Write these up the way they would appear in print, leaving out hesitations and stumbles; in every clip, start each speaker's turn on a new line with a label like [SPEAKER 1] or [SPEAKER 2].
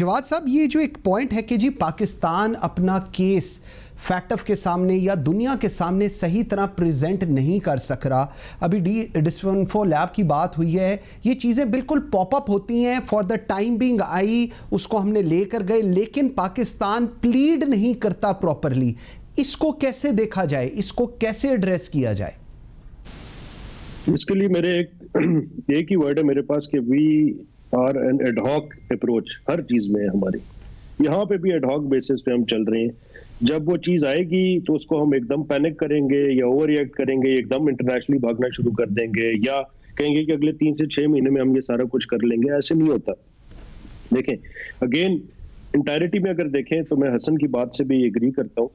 [SPEAKER 1] जवाद साहब, ये जो एक पॉइंट है कि जी पाकिस्तान अपना केस फैक्टफ के सामने या दुनिया के सामने सही तरह प्रेजेंट नहीं कर सक रहा। अभी डिस्इंफो लैब की बात हुई है, ये चीज़ें बिल्कुल पॉपअप होती हैं, फॉर द टाइम बिंग आई, उसको हमने लेकर गए, लेकिन पाकिस्तान प्लीड नहीं करता प्रॉपरली। इसको कैसे देखा जाए, इसको कैसे एड्रेस किया जाए?
[SPEAKER 2] इसके लिए मेरे एक ही वर्ड है मेरे पास कि we are an ad hoc approach हर चीज में है हमारी। यहाँ पे भी एडहॉक बेसिस पे हम चल रहे हैं। जब वो चीज आएगी तो उसको हम एकदम पैनिक करेंगे या ओवर रिएक्ट करेंगे, एकदम इंटरनेशनली भागना शुरू कर देंगे या कहेंगे कि अगले 3 से 6 महीने में हम ये सारा कुछ कर लेंगे। ऐसे नहीं होता। देखें, अगेन इंटायरिटी में अगर देखें तो मैं हसन की बात से भी एग्री करता हूँ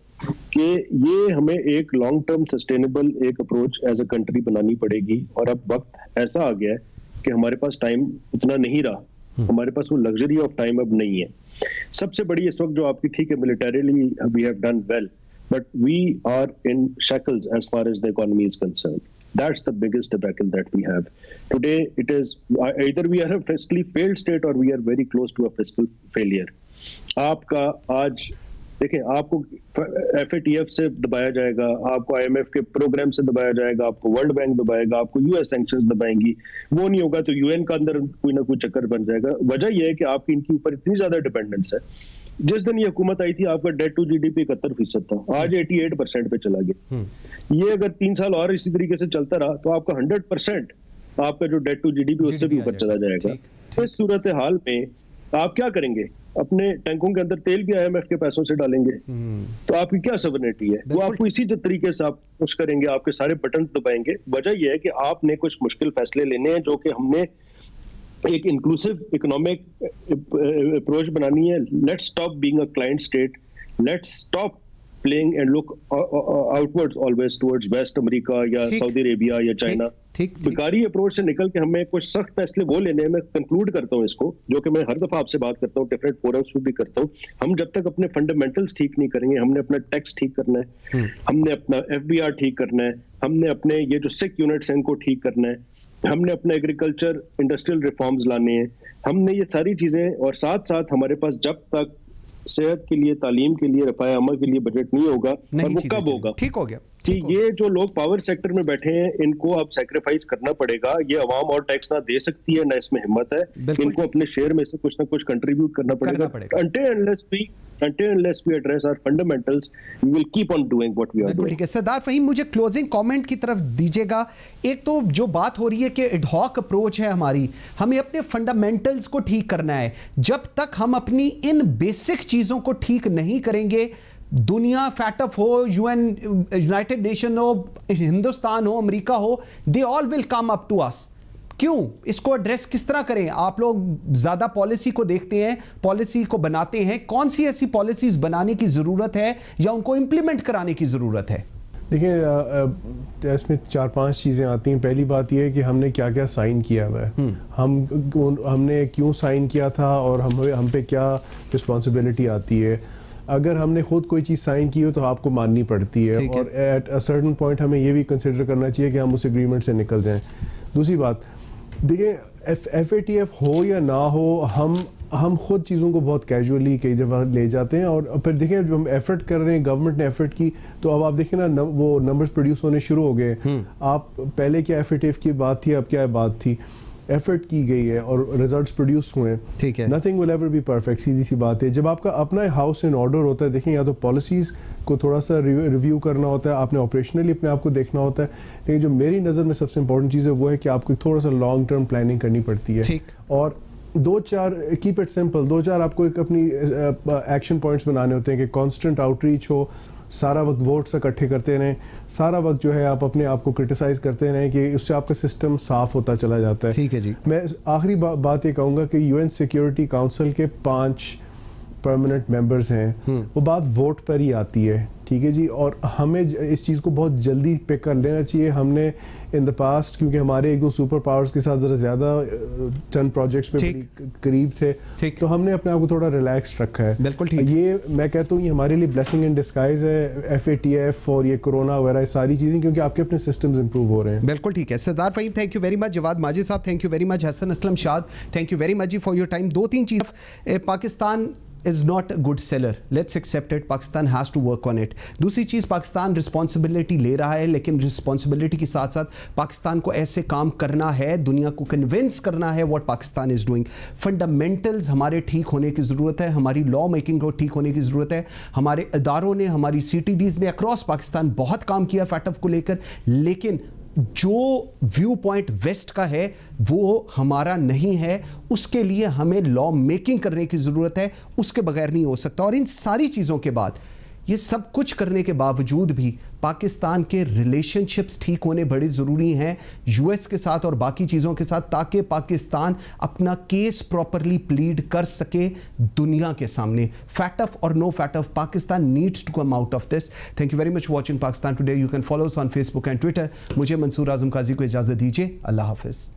[SPEAKER 2] कि ये हमें एक लॉन्ग टर्म सस्टेनेबल एक अप्रोच एज अ कंट्री बनानी पड़ेगी। और अब वक्त ऐसा आ गया है कि हमारे पास टाइम उतना नहीं रहा, हमारे पास वो लग्जरी ऑफ टाइम अब नहीं है। सबसे बड़ी इस वक्त जो आपकी, ठीक है, militarily we have done well, but we are in shackles as far as the economy is concerned. That's the biggest debacle that we have today. It is either we are a fiscally failed state or we are very close to a fiscal failure. आपका आज देखें, आपको FATF से दबाया जाएगा, आपको IMF के programme से दबाया जाएगा, आपको वर्ल्ड बैंक दबाएगा, आपको US सैंक्शंस दबाएंगी। वो नहीं होगा तो UN का अंदर कोई ना कोई चक्कर बन जाएगा। वजह यह है कि आपकी इनके ऊपर इतनी ज्यादा डिपेंडेंस है। जिस दिन ये हुकूमत आई थी आपका डेट टू GDP 71% था, आज 88% पे चला गया। ये अगर 3 साल और इसी तरीके से चलता रहा तो आपका 100% आपका जो डेट टू GDP उससे भी ऊपर चला जाएगा। इस सूरत हाल में आप क्या करेंगे? अपने टैंकों के अंदर तेल भी IMF के पैसों से डालेंगे, तो आपकी क्या सवर्निटी है? वो आपको इसी तरीके से आप पुश करेंगे, आपके सारे बटन्स दबाएंगे। वजह यह है कि आपने कुछ मुश्किल फैसले लेने हैं, जो कि हमने एक इंक्लूसिव इकोनॉमिक अप्रोच बनानी है। Let's stop being a client state, let's stop playing and look outwards always towards waste America या सऊदी अरेबिया या चाइना। बेकारी अप्रोच से निकल के हमें कुछ सख्त फैसले वो लेने हैं। मैं कंक्लूड करता हूँ इसको, जो कि मैं हर दफा आपसे बात करता हूँ, डिफरेंट फोरम्स पे भी करता हूँ। हम जब तक अपने फंडामेंटल्स ठीक नहीं करेंगे, हमने अपना टैक्स ठीक करना है, हमने अपना FBR ठीक करना है, हमने अपने ये जो सिक यूनिट्स हैं इनको ठीक करना है, हमने अपने एग्रीकल्चर इंडस्ट्रियल रिफॉर्म्स लाने हैं, हमने ये सारी चीजें, और साथ साथ हमारे पास जब तक सेहत के लिए, तालीम के लिए, रफाए अमा के लिए बजट नहीं होगा, और वो कब होगा?
[SPEAKER 1] ठीक हो गया
[SPEAKER 2] कि ये जो लोग पावर सेक्टर में बैठे हैं इनको अब सैक्रिफाइस करना पड़ेगा। ये अवाम और टैक्स ना दे सकती है, ना इसमें हिम्मत है। इनको अपने शेयर में से कुछ ना कुछ कंट्रीब्यूट करना पड़ेगा। Until unless we address our fundamentals, we will keep on doing what we are doing.
[SPEAKER 1] ठीक है सरदार फहीम, मुझे क्लोजिंग कमेंट की तरफ दीजिएगा। एक तो जो बात हो रही है कि एडहॉक अप्रोच है हमारी, हमें अपने फंडामेंटल्स को ठीक करना है। जब तक हम अपनी इन बेसिक चीजों को ठीक नहीं करेंगे, दुनिया फैटअप हो, UN, यूनाइटेड नेशन हो, हिंदुस्तान हो, अमेरिका हो, they all will come up to us. क्यों? इसको एड्रेस किस तरह करें? आप लोग ज्यादा पॉलिसी को देखते हैं, पॉलिसी को बनाते हैं। कौन सी ऐसी पॉलिसीज बनाने की जरूरत है या उनको इंप्लीमेंट कराने की जरूरत है?
[SPEAKER 3] देखिए, इसमें 4-5 चीज़ें आती हैं। पहली बात यह है कि हमने क्या क्या साइन किया हुआ है, हमने क्यों साइन किया था और हम पे क्या रिस्पॉन्सिबिलिटी आती है। अगर हमने खुद कोई चीज़ साइन की हो तो आपको माननी पड़ती है, और एट अ सर्टेन पॉइंट हमें ये भी कंसिडर करना चाहिए कि हम उस एग्रीमेंट से निकल जाएं। दूसरी बात, देखिए, FATF हो या ना हो, हम खुद चीज़ों को बहुत कैजुअली कई दफ़ा ले जाते हैं। और फिर देखें, जब हम एफर्ट कर रहे हैं, गवर्नमेंट ने एफर्ट की, तो अब आप देखें ना, वो नंबर्स प्रोड्यूस होने शुरू हो गए। आप पहले क्या FATF की बात थी, अब क्या बात थी? एफर्ट की गई है और रिजल्ट्स प्रोड्यूस हुए हैं।
[SPEAKER 1] ठीक है,
[SPEAKER 3] nothing will ever be perfect, सीधी सी बात है। जब आपका अपना हाउस इन ऑर्डर होता है, देखें, या तो पॉलिसीज़ को थोड़ा सा रिव्यू करना होता है, आपने ऑपरेशनली अपने आप को देखना होता है, लेकिन जो मेरी नज़र में सबसे इंपॉर्टेंट चीज़ है वो है कि आपको थोड़ा सा लॉन्ग टर्म प्लानिंग करनी पड़ती है। और 2-4 कीप इट सिंपल, 2-4 आपको एक अपनी एक्शन पॉइंट्स बनाने होते हैं कि कॉन्स्टेंट आउटरीच हो, सारा वक्त वोट्स इकट्ठे करते रहें, सारा वक्त जो है आप अपने आप को क्रिटिसाइज करते रहें, कि उससे आपका सिस्टम साफ होता चला जाता है।
[SPEAKER 1] ठीक है जी।
[SPEAKER 3] मैं आखिरी बात ये कहूँगा कि UN सिक्योरिटी काउंसिल के 5 परमानेंट मेंबर्स हैं, वो बात वोट पर ही आती है। ठीक ठीक है जी, और हमें इस चीज़ को बहुत जल्दी पिक कर लेना चाहिए। हमने इन द पास्ट, क्योंकि हमारे एक दो सुपर पावर्स के साथ ज़रा ज़्यादा चंद प्रोजेक्ट्स पे बड़ी करीब थे, तो हमने अपने आप को थोड़ा रिलैक्स रखा है।
[SPEAKER 1] बिल्कुल ठीक।
[SPEAKER 3] ये मैं कहता हूँ ये हमारे लिए ब्लेसिंग इन डिस्गाइज है, FATF और ये कोरोना वगैरह सारी चीज़ें, क्योंकि आपके अपने सिस्टम्स इंप्रूव हो रहे हैं।
[SPEAKER 1] बिल्कुल ठीक है। Sardar Faheem, thank you very much. Jawad Majid Sahab, thank you very much. Hasan Aslam Shad, thank you very much ji for your time. दो तीन चीज़, Pakistan is not a good seller, let's accept it, Pakistan has to work on it। दूसरी चीज़, Pakistan responsibility ले रहा है, लेकिन रिस्पॉन्सिबिलिटी के साथ साथ पाकिस्तान को ऐसे काम करना है, दुनिया को कन्विंस करना है what Pakistan is doing. Fundamentals हमारे ठीक होने की ज़रूरत है, हमारी लॉ मेकिंग को ठीक होने की ज़रूरत है। हमारे इदारों ने, हमारी CTDs ने अक्रॉस पाकिस्तान बहुत काम किया फैटफ को लेकर, लेकिन जो व्यू पॉइंट वेस्ट का है वो हमारा नहीं है। उसके लिए हमें लॉ मेकिंग करने की ज़रूरत है, उसके बगैर नहीं हो सकता। और इन सारी चीज़ों के बाद, ये सब कुछ करने के बावजूद भी पाकिस्तान के रिलेशनशिप्स ठीक होने बड़े ज़रूरी हैं US के साथ और बाकी चीज़ों के साथ, ताकि पाकिस्तान अपना केस प्रॉपरली प्लीड कर सके दुनिया के सामने। फैटफ और no FATF, Pakistan needs to come out of this. Thank you very much watching Pakistan today. You can follow us on Facebook and Twitter। मुझे मंसूर आजम काजी को इजाज़त दीजिए। अल्लाह हाफिज़।